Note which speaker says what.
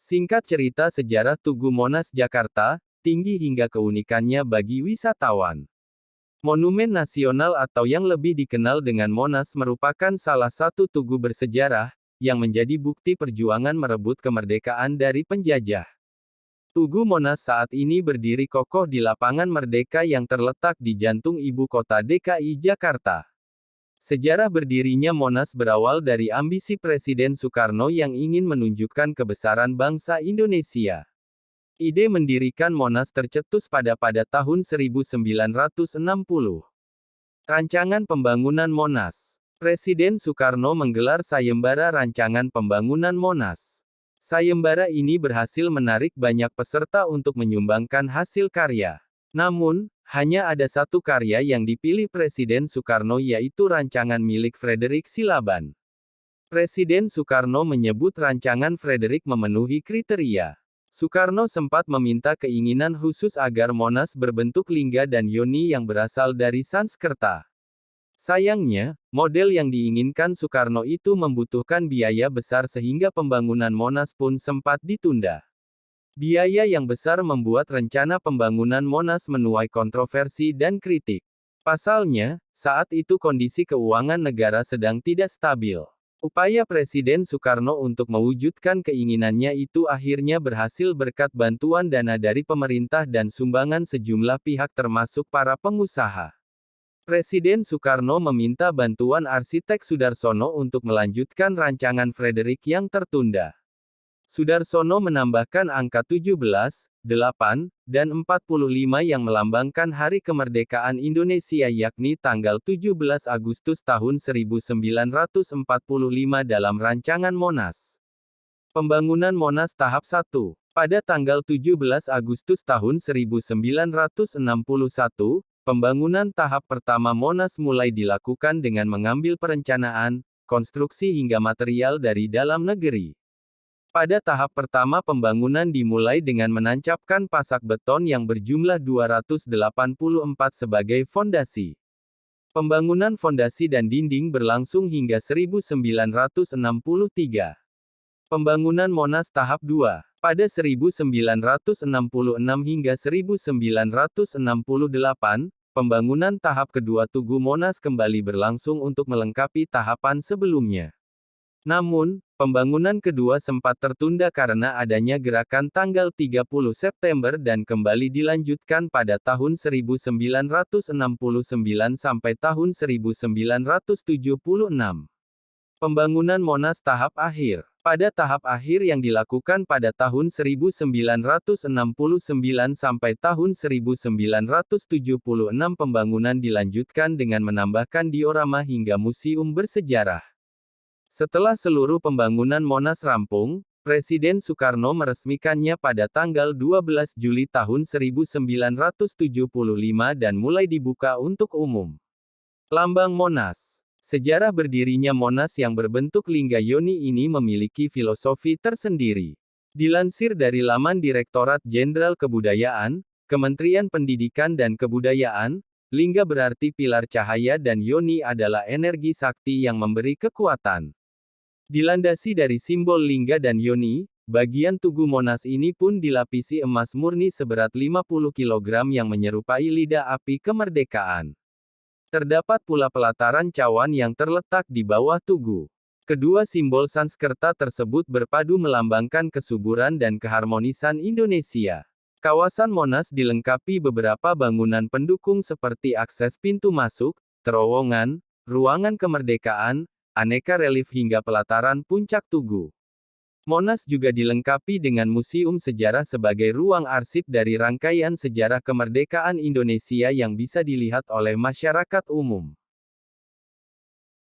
Speaker 1: Singkat cerita sejarah Tugu Monas Jakarta, tinggi hingga keunikannya bagi wisatawan. Monumen Nasional atau yang lebih dikenal dengan Monas merupakan salah satu tugu bersejarah, yang menjadi bukti perjuangan merebut kemerdekaan dari penjajah. Tugu Monas saat ini berdiri kokoh di lapangan Merdeka yang terletak di jantung ibu kota DKI Jakarta. Sejarah berdirinya Monas berawal dari ambisi Presiden Soekarno yang ingin menunjukkan kebesaran bangsa Indonesia. Ide mendirikan Monas tercetus pada tahun 1960. Rancangan pembangunan Monas. Presiden Soekarno menggelar sayembara rancangan pembangunan Monas. Sayembara ini berhasil menarik banyak peserta untuk menyumbangkan hasil karya. Namun, hanya ada satu karya yang dipilih Presiden Soekarno yaitu rancangan milik Frederick Silaban. Presiden Soekarno menyebut rancangan Frederick memenuhi kriteria. Soekarno sempat meminta keinginan khusus agar Monas berbentuk lingga dan yoni yang berasal dari Sanskerta. Sayangnya, model yang diinginkan Soekarno itu membutuhkan biaya besar sehingga pembangunan Monas pun sempat ditunda. Biaya yang besar membuat rencana pembangunan Monas menuai kontroversi dan kritik. Pasalnya, saat itu kondisi keuangan negara sedang tidak stabil. Upaya Presiden Soekarno untuk mewujudkan keinginannya itu akhirnya berhasil berkat bantuan dana dari pemerintah dan sumbangan sejumlah pihak termasuk para pengusaha. Presiden Soekarno meminta bantuan arsitek Sudarsono untuk melanjutkan rancangan Frederick yang tertunda. Sudarsono menambahkan angka 17, 8, dan 45 yang melambangkan Hari Kemerdekaan Indonesia yakni tanggal 17 Agustus tahun 1945 dalam rancangan Monas. Pembangunan Monas tahap 1. Pada tanggal 17 Agustus tahun 1961, pembangunan tahap pertama Monas mulai dilakukan dengan mengambil perencanaan, konstruksi hingga material dari dalam negeri. Pada tahap pertama pembangunan dimulai dengan menancapkan pasak beton yang berjumlah 284 sebagai fondasi. Pembangunan fondasi dan dinding berlangsung hingga 1963. Pembangunan Monas tahap 2. Pada 1966 hingga 1968, pembangunan tahap kedua Tugu Monas kembali berlangsung untuk melengkapi tahapan sebelumnya. Namun, pembangunan kedua sempat tertunda karena adanya gerakan tanggal 30 September dan kembali dilanjutkan pada tahun 1969 sampai tahun 1976. Pembangunan Monas tahap akhir. Pada tahap akhir yang dilakukan pada tahun 1969 sampai tahun 1976 pembangunan dilanjutkan dengan menambahkan diorama hingga museum bersejarah. Setelah seluruh pembangunan Monas rampung, Presiden Soekarno meresmikannya pada tanggal 12 Juli tahun 1975 dan mulai dibuka untuk umum. Lambang Monas. Sejarah berdirinya Monas yang berbentuk lingga yoni ini memiliki filosofi tersendiri. Dilansir dari laman Direktorat Jenderal Kebudayaan, Kementerian Pendidikan dan Kebudayaan, lingga berarti pilar cahaya dan yoni adalah energi sakti yang memberi kekuatan. Dilandasi dari simbol lingga dan yoni, bagian Tugu Monas ini pun dilapisi emas murni seberat 50 kg yang menyerupai lidah api kemerdekaan. Terdapat pula pelataran cawan yang terletak di bawah tugu. Kedua simbol Sanskerta tersebut berpadu melambangkan kesuburan dan keharmonisan Indonesia. Kawasan Monas dilengkapi beberapa bangunan pendukung seperti akses pintu masuk, terowongan, ruangan kemerdekaan, aneka relief hingga pelataran puncak tugu. Monas juga dilengkapi dengan museum sejarah sebagai ruang arsip dari rangkaian sejarah kemerdekaan Indonesia yang bisa dilihat oleh masyarakat umum.